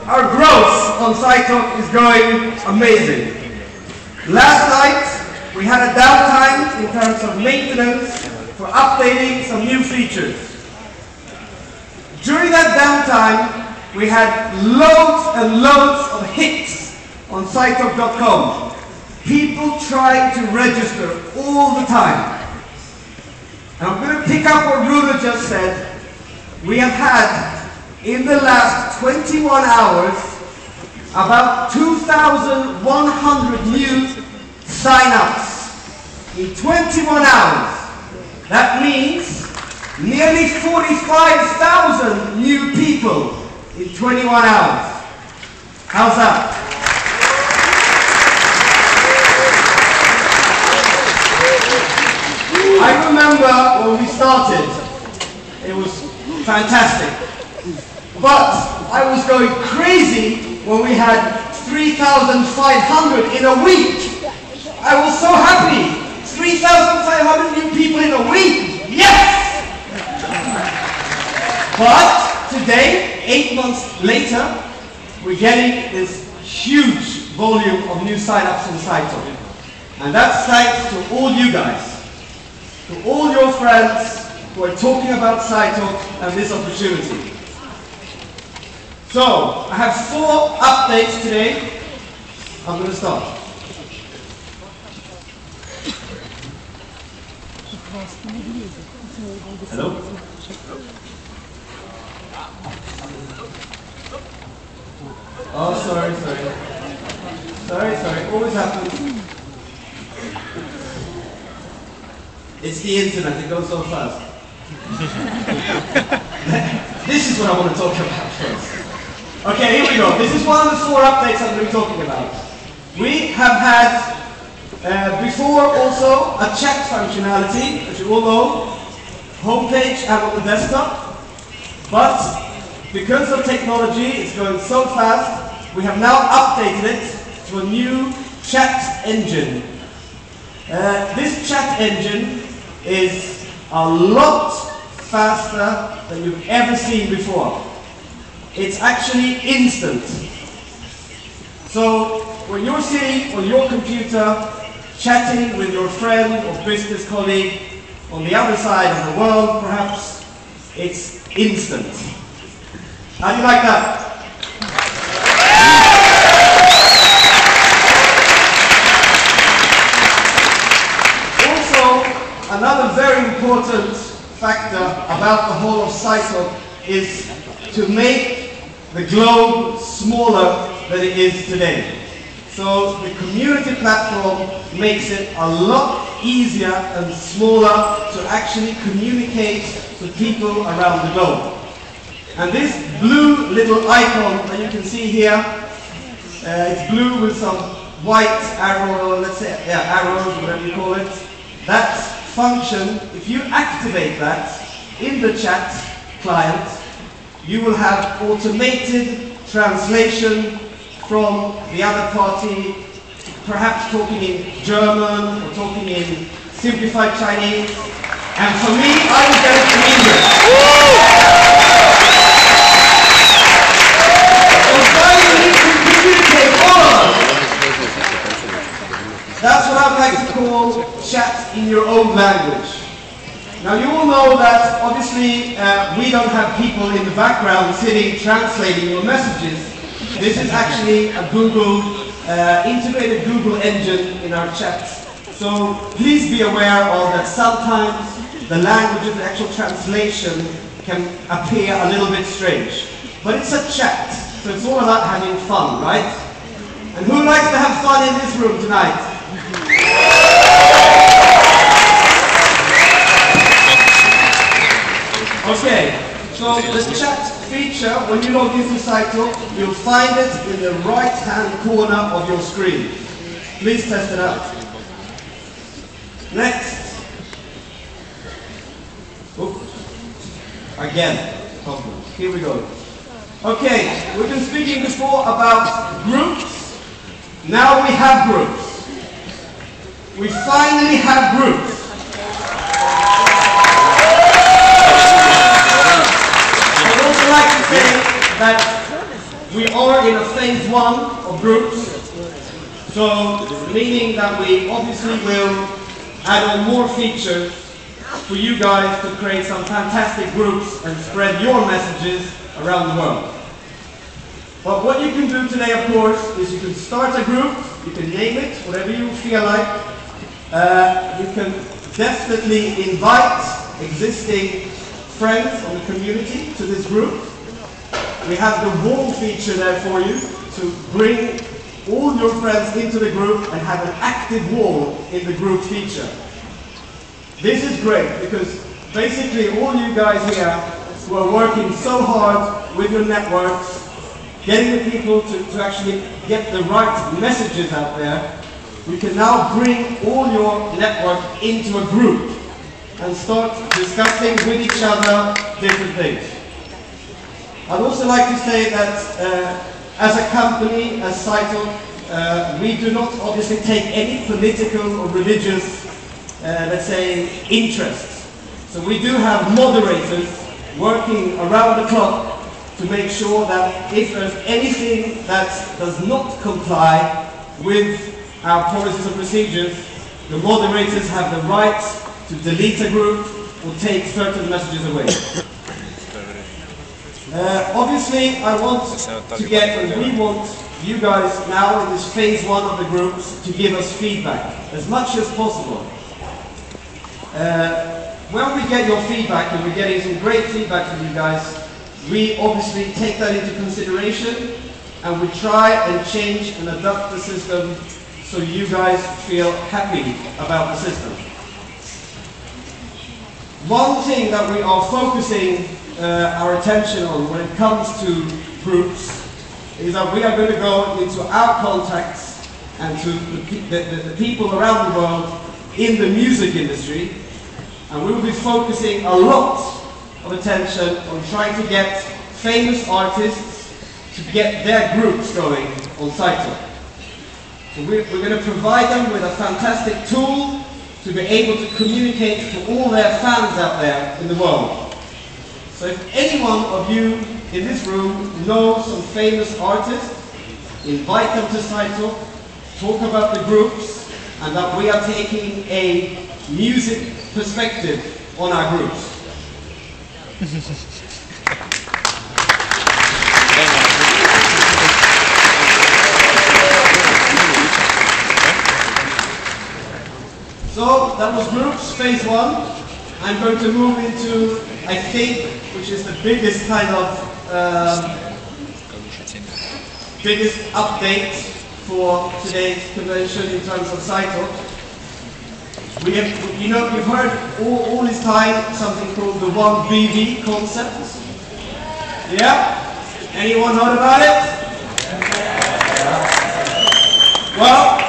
our growth on Sitetalk is going amazing. Last night, we had a downtime in terms of maintenance for updating some new features. During that downtime, we had loads and loads of hits on Sitetalk.com. People trying to register all the time. And I'm going to pick up what Runa just said. We have had, in the last 21 hours, about 2,100 new sign-ups. In 21 hours. That means nearly 45,000 new people in 21 hours. How's that? I remember when we started, it was fantastic. But I was going crazy when we had 3,500 in a week. I was so happy. 3,500 new people in a week. Yes! But today, 8 months later, we're getting this huge volume of new sign-ups on Sitetalk. And that's thanks to all you guys. To all your friends who are talking about Sitetalk and this opportunity. So, I have 4 updates today. I'm going to start. Hello? Oh, sorry. Sorry, always happens. It's the internet, it goes so fast. This is what I want to talk about first. Okay, here we go. This is one of the 4 updates I'm going to be talking about. We have had before also a chat functionality, as you all know, homepage and on the desktop. But because of technology, it's going so fast, we have now updated it to a new chat engine. This chat engine is a lot faster than you've ever seen before. It's actually instant. So when you're sitting on your computer chatting with your friend or business colleague on the other side of the world perhaps, it's instant. How do you like that? Also, another very important factor about the whole of Sitetalk is to make the globe smaller than it is today. So the community platform makes it a lot easier and smaller to actually communicate with people around the globe. And this blue little icon that you can see here, it's blue with some white arrow, let's say, arrows, whatever you call it. That function, if you activate that in the chat client, you will have automated translation from the other party, perhaps talking in German or talking in simplified Chinese. And for me, I will get it in English. So finally, we communicate all. That's what I'd like to call chat in your own language. Now you all know that obviously we don't have people in the background sitting translating your messages. This is actually a Google, integrated Google engine in our chat. So please be aware of that sometimes the language of the actual translation can appear a little bit strange. But it's a chat, so it's all about having fun, right? And who likes to have fun in this room tonight? Okay, so the chat feature, when you log into Sitetalk, you'll find it in the right-hand corner of your screen. Please test it out. Next. Again, problem. Here we go. Okay, we've been speaking before about groups. Now we have groups. We finally have groups. I'd also like to say that we are in a phase 1 of groups, so meaning that we obviously will add on more features for you guys to create some fantastic groups and spread your messages around the world. But what you can do today, of course, is you can start a group, you can name it, whatever you feel like. You can definitely invite existing friends of the community to this group. We have the wall feature there for you to bring all your friends into the group and have an active wall in the group feature. This is great because basically all you guys here who are working so hard with your networks, getting the people to actually get the right messages out there, you can now bring all your network into a group and start discussing with each other different things. I'd also like to say that as a company, as Sitetalk, we do not obviously take any political or religious, let's say, interests. So we do have moderators working around the clock to make sure that if there's anything that does not comply with our policies and procedures, the moderators have the right to delete a group or take certain messages away. Obviously, I want to get, and we want you guys now in this phase 1 of the groups to give us feedback as much as possible. When we get your feedback, and we're getting some great feedback from you guys, we obviously take that into consideration and we try and change and adapt the system so you guys feel happy about the system. One thing that we are focusing our attention on when it comes to groups is that we are going to go into our contacts and to the people around the world in the music industry, and we will be focusing a lot of attention on trying to get famous artists to get their groups going on Sitetalk. So we're going to provide them with a fantastic tool to be able to communicate to all their fans out there in the world. So if any one of you in this room know some famous artists, invite them to Sitetalk, talk about the groups, and that we are taking a music perspective on our groups. So that was groups, phase 1. I'm going to move into, I think, which is the biggest kind of biggest update for today's convention in terms of Sitetalk. We have, you know, you've heard all this time something called the 1BV concept. Yeah? Anyone heard about it? Well,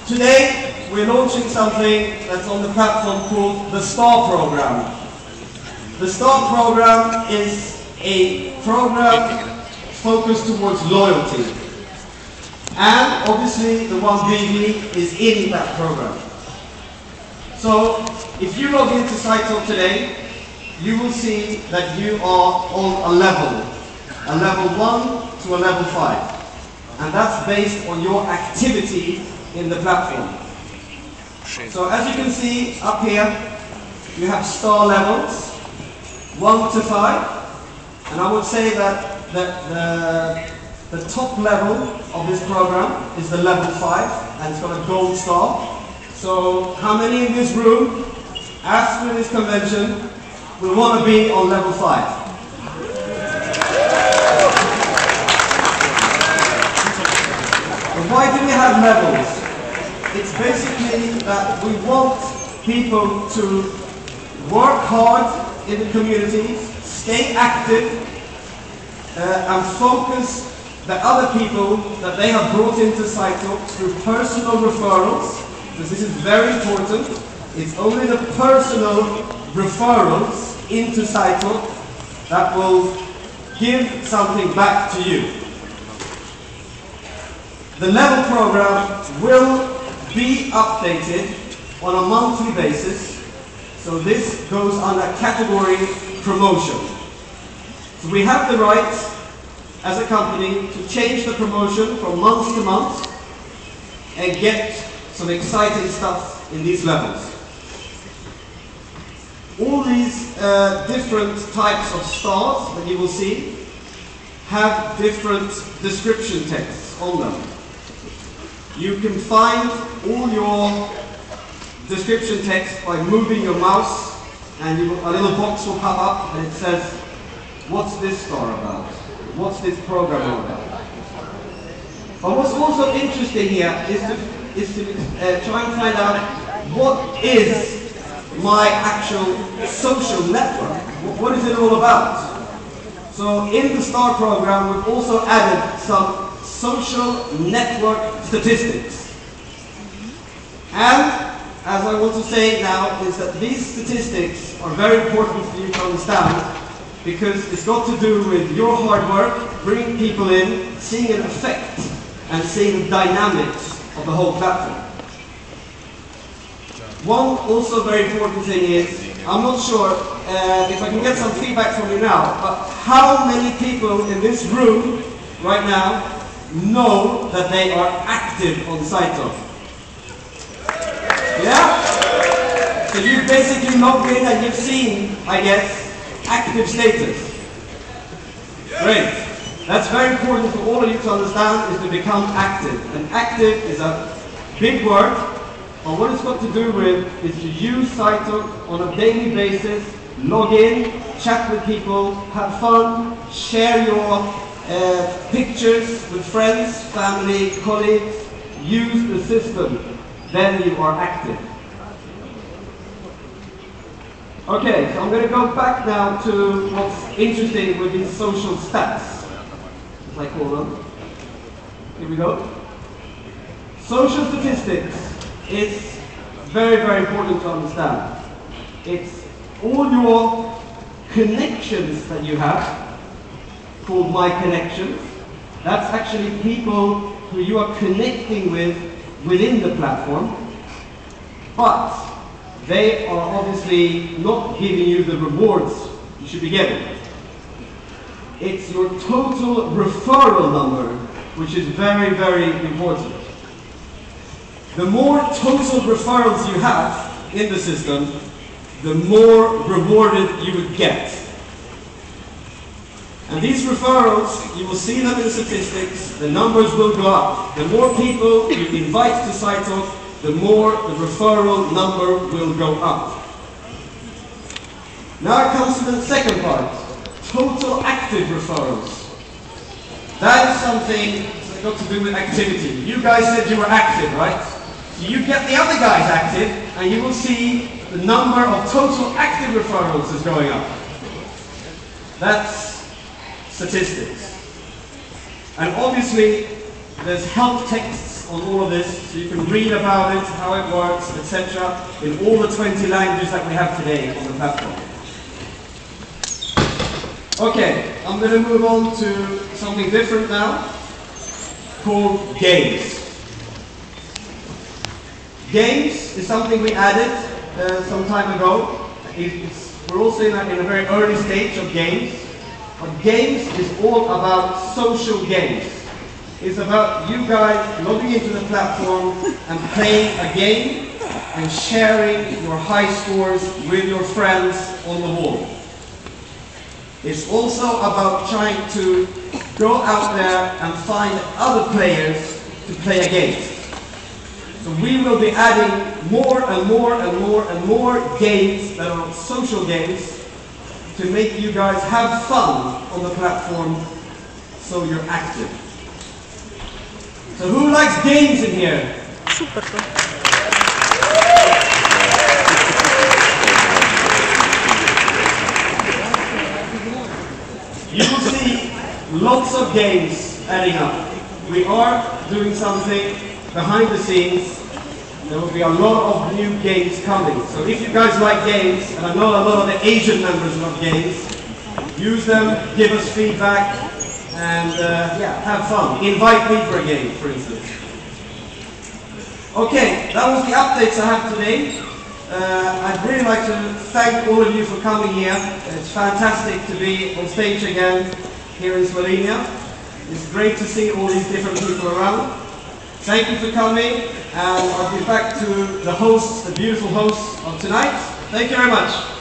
today we're launching something that's on the platform called the STAR program. The STAR program is a program focused towards loyalty. And obviously the 1BV is in that program. So if you log into Sitetalk today, you will see that you are on a level 1 to a level 5. And that's based on your activity in the platform. So as you can see up here, you have star levels, 1 to 5. And I would say that the top level of this program is the level 5, and it's got a gold star. So how many in this room, after this convention, will want to be on level 5? And why do we have levels? It's basically that we want people to work hard in the community, stay active, and focus the other people that they have brought into Sitetalk through personal referrals, because this is very important. It's only the personal referrals into Sitetalk that will give something back to you. The level program will be updated on a monthly basis, so this goes under category promotion. So we have the right as a company to change the promotion from month to month and get some exciting stuff in these levels. All these different types of stars that you will see have different description texts on them. You can find all your description text by moving your mouse, and a little box will pop up and it says, what's this star about? What's this program all about? But what's also interesting here is to try and find out what is my actual social network. What is it all about? So in the STAR program, we've also added some social network statistics. And as I want to say now, is that these statistics are very important for you to understand, because it's got to do with your hard work, bringing people in, seeing an effect, and seeing the dynamics of the whole platform. One also very important thing is, I'm not sure if I can get some feedback from you now, but how many people in this room right now know that they are active on Sitetalk? Yeah? So you've basically logged in and you've seen, I guess, active status. Great. That's very important for all of you to understand, is to become active. And active is a big word, but what it's got to do with is to use Sitetalk on a daily basis, log in, chat with people, have fun, share your pictures with friends, family, colleagues, use the system. Then you are active. Okay, so I'm going to go back now to what's interesting with these social stats, as I call them. Here we go. Social statistics is very, very important to understand. It's all your connections that you have, called My Connections. That's actually people who you are connecting with within the platform, but they are obviously not giving you the rewards you should be getting. It's your total referral number, which is very, very important. The more total referrals you have in the system, the more rewarded you would get. And these referrals, you will see them in the statistics, the numbers will go up. The more people you invite to Sitetalk, the more the referral number will go up. Now it comes to the second part, total active referrals. That is something that's got to do with activity. You guys said you were active, right? So you get the other guys active, and you will see the number of total active referrals is going up. That's statistics. And obviously, there's help texts on all of this, so you can read about it, how it works, etc., in all the 20 languages that we have today on the platform. Okay, I'm going to move on to something different now, called games. Games is something we added some time ago. We're also in a very early stage of games. But games is all about social games. It's about you guys logging into the platform and playing a game and sharing your high scores with your friends on the wall. It's also about trying to go out there and find other players to play against. So we will be adding more and more and more and more games that are social games to make you guys have fun on the platform, so you're active. So who likes games in here? Super. You will see lots of games adding up. We are doing something behind the scenes. There will be a lot of new games coming. So if you guys like games, and I know a lot of the Asian members love games, use them, give us feedback, and yeah, have fun. Invite me for a game, for instance. Okay, that was the updates I have today. I'd really like to thank all of you for coming here. It's fantastic to be on stage again here in Slovenia. It's great to see all these different people around. Thank you for coming, and I'll be back to the hosts, the beautiful hosts of tonight. Thank you very much.